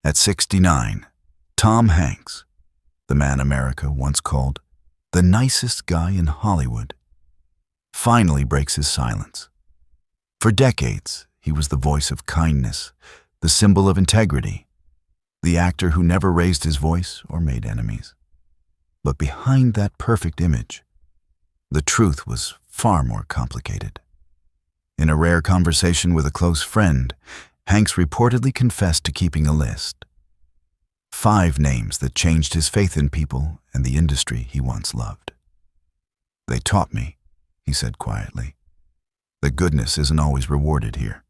At 69, Tom Hanks, the man America once called the nicest guy in Hollywood, finally breaks his silence. For decades, he was the voice of kindness, the symbol of integrity, the actor who never raised his voice or made enemies. But behind that perfect image, the truth was far more complicated. In a rare conversation with a close friend, Hanks reportedly confessed to keeping a list. 5 names that changed his faith in people and the industry he once loved. "They taught me," he said quietly, "that goodness isn't always rewarded here."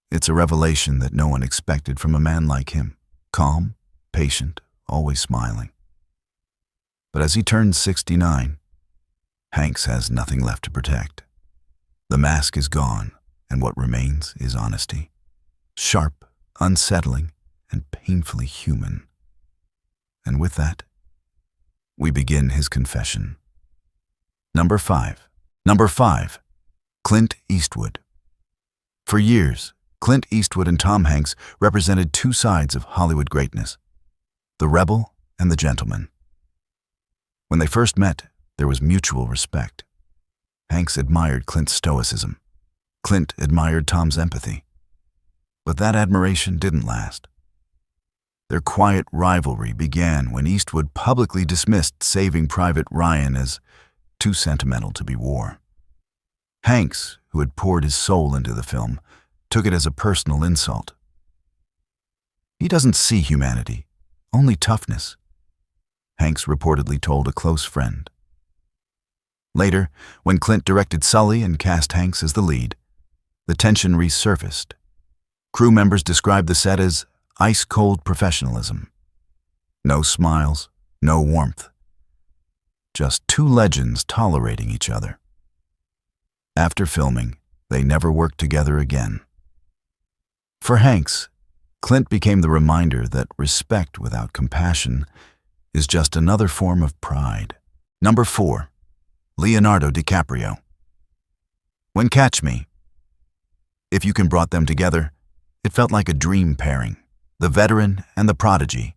It's a revelation that no one expected from a man like him, calm, patient, always smiling. But as he turns 69, Hanks has nothing left to protect. The mask is gone, and what remains is honesty. Sharp, unsettling, and painfully human. And with that, we begin his confession. Number 5. Clint Eastwood. For years, Clint Eastwood and Tom Hanks represented 2 sides of Hollywood greatness, the rebel and the gentleman. When they first met, there was mutual respect. Hanks admired Clint's stoicism. Clint admired Tom's empathy. But that admiration didn't last. Their quiet rivalry began when Eastwood publicly dismissed Saving Private Ryan as too sentimental to be war. Hanks, who had poured his soul into the film, took it as a personal insult. "He doesn't see humanity, only toughness," Hanks reportedly told a close friend. Later, when Clint directed Sully and cast Hanks as the lead, the tension resurfaced. Crew members described the set as ice-cold professionalism. No smiles, no warmth. Just 2 legends tolerating each other. After filming, they never worked together again. For Hanks, Clint became the reminder that respect without compassion is just another form of pride. Number 4. Leonardo DiCaprio. When Catch Me, If You Can brought them together, it felt like a dream pairing, the veteran and the prodigy,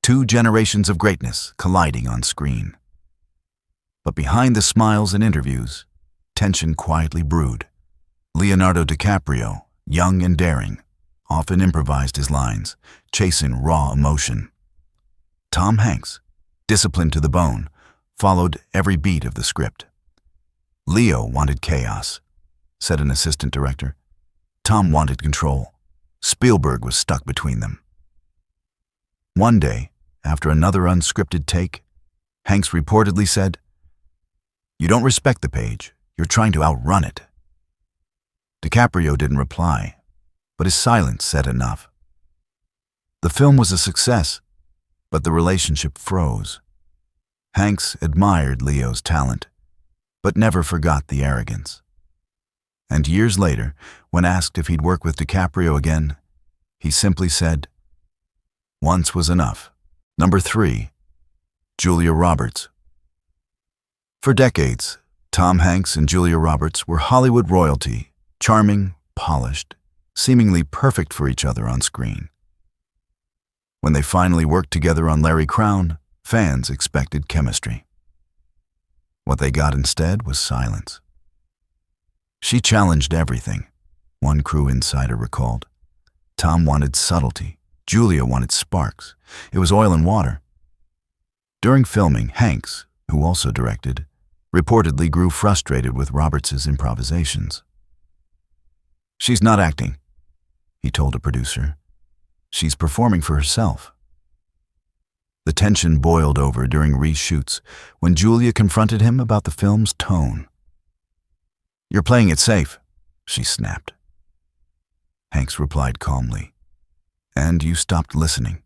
2 generations of greatness colliding on screen. But behind the smiles and interviews, tension quietly brewed. Leonardo DiCaprio, young and daring, often improvised his lines, chasing raw emotion. Tom Hanks, disciplined to the bone, followed every beat of the script. "Leo wanted chaos," said an assistant director. "Tom wanted control. Spielberg was stuck between them." One day, after another unscripted take, Hanks reportedly said, "You don't respect the page, you're trying to outrun it." DiCaprio didn't reply, but his silence said enough. The film was a success, but the relationship froze. Hanks admired Leo's talent, but never forgot the arrogance. And years later, when asked if he'd work with DiCaprio again, he simply said, "Once was enough." Number 3. Julia Roberts. For decades, Tom Hanks and Julia Roberts were Hollywood royalty, charming, polished, seemingly perfect for each other on screen. When they finally worked together on Larry Crown, fans expected chemistry. What they got instead was silence. She challenged everything, one crew insider recalled. Tom wanted subtlety. Julia wanted sparks. It was oil and water. During filming, Hanks, who also directed, reportedly grew frustrated with Roberts' improvisations. "She's not acting," he told a producer. "She's performing for herself." The tension boiled over during reshoots when Julia confronted him about the film's tone. "You're playing it safe," she snapped. Hanks replied calmly, "And you stopped listening."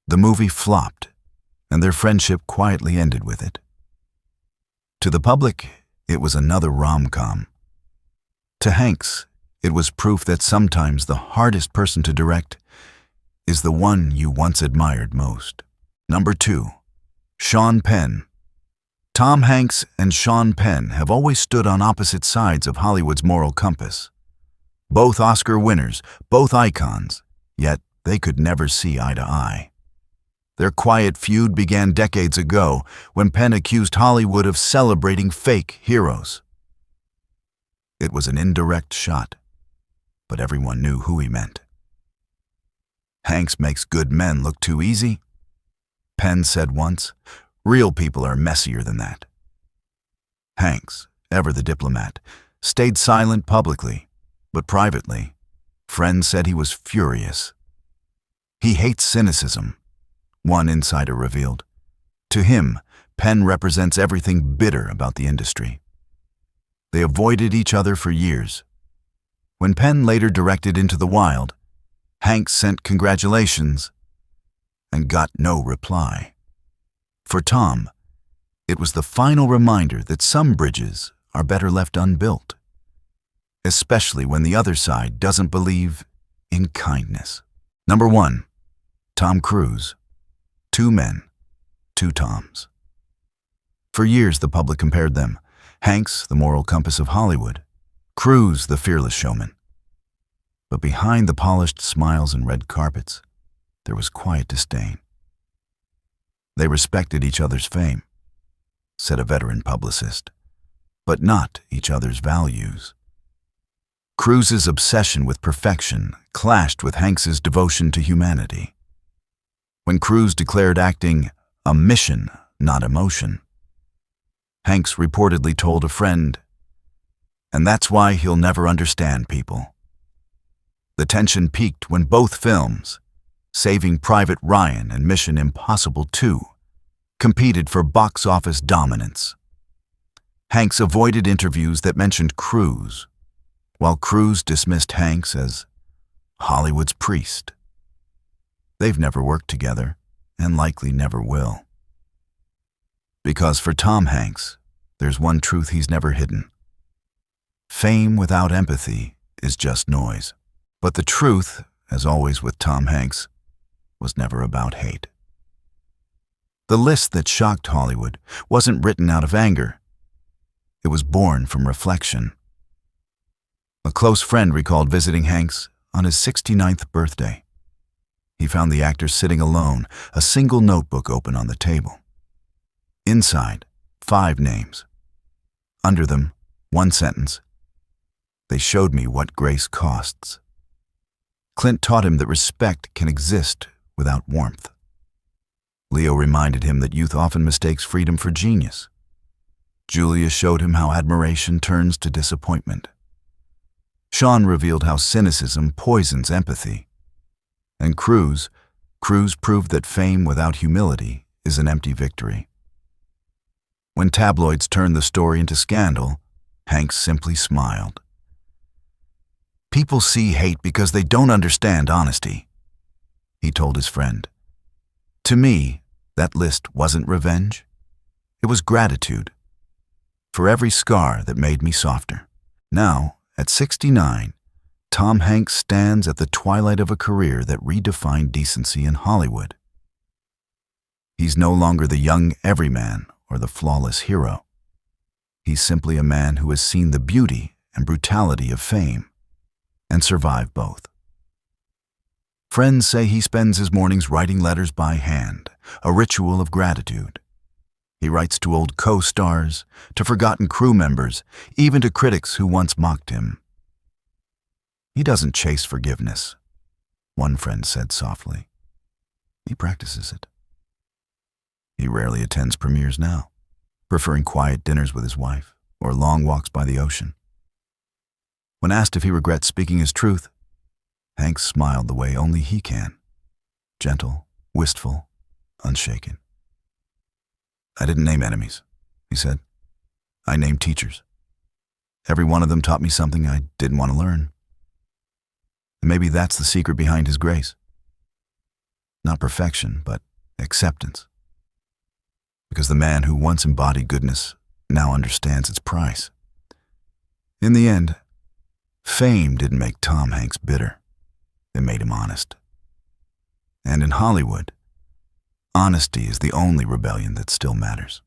The movie flopped, and their friendship quietly ended with it. To the public, it was another rom-com. To Hanks, it was proof that sometimes the hardest person to direct is the one you once admired most. Number 2. Sean Penn. Tom Hanks and Sean Penn have always stood on opposite sides of Hollywood's moral compass. Both Oscar winners, both icons, Yet they could never see eye to eye. Their quiet feud began decades ago when Penn accused Hollywood of celebrating fake heroes. It was an indirect shot, but everyone knew who he meant. Hanks makes good men look too easy. Penn said once, real people are messier than that. Hanks, ever the diplomat, stayed silent publicly, but privately, friends said he was furious. He hates cynicism, one insider revealed. To him, Penn represents everything bitter about the industry. They avoided each other for years. When Penn later directed Into the Wild, Hanks sent congratulations and got no reply. For Tom, it was the final reminder that some bridges are better left unbuilt, especially when the other side doesn't believe in kindness. Number 1. Tom Cruise. Two men, two Toms. For years, the public compared them. Hanks, the moral compass of Hollywood. Cruise, the fearless showman. But behind the polished smiles and red carpets, there was quiet disdain. They respected each other's fame, said a veteran publicist, but not each other's values. Cruise's obsession with perfection clashed with Hanks's devotion to humanity. When Cruise declared acting a mission, not emotion, Hanks reportedly told a friend, "And that's why he'll never understand people." The tension peaked when both films, Saving Private Ryan and Mission Impossible 2, competed for box office dominance. Hanks avoided interviews that mentioned Cruise, while Cruise dismissed Hanks as Hollywood's priest. They've never worked together, and likely never will. Because for Tom Hanks, there's one truth he's never hidden. Fame without empathy is just noise. But the truth, as always with Tom Hanks, was never about hate. The list that shocked Hollywood wasn't written out of anger. It was born from reflection. A close friend recalled visiting Hanks on his 69th birthday. He found the actor sitting alone, a single notebook open on the table. Inside, 5 names. Under them, 1 sentence. They showed me what grace costs. Clint taught him that respect can exist without warmth. Leo reminded him that youth often mistakes freedom for genius. Julia showed him how admiration turns to disappointment. Sean revealed how cynicism poisons empathy. And Cruise proved that fame without humility is an empty victory. When tabloids turned the story into scandal, Hanks simply smiled. "People see hate because they don't understand honesty," he told his friend. To me, that list wasn't revenge. It was gratitude for every scar that made me softer. Now, at 69, Tom Hanks stands at the twilight of a career that redefined decency in Hollywood. He's no longer the young everyman or the flawless hero. He's simply a man who has seen the beauty and brutality of fame and survived both. Friends say he spends his mornings writing letters by hand, a ritual of gratitude. He writes to old co-stars, to forgotten crew members, even to critics who once mocked him. He doesn't chase forgiveness, one friend said softly. He practices it. He rarely attends premieres now, preferring quiet dinners with his wife or long walks by the ocean. When asked if he regrets speaking his truth, Hanks smiled the way only he can, gentle, wistful, unshaken. "I didn't name enemies," he said. "I named teachers. Every one of them taught me something I didn't want to learn. And maybe that's the secret behind his grace. Not perfection, but acceptance. Because the man who once embodied goodness now understands its price. In the end, fame didn't make Tom Hanks bitter. It made him honest. And in Hollywood, honesty is the only rebellion that still matters.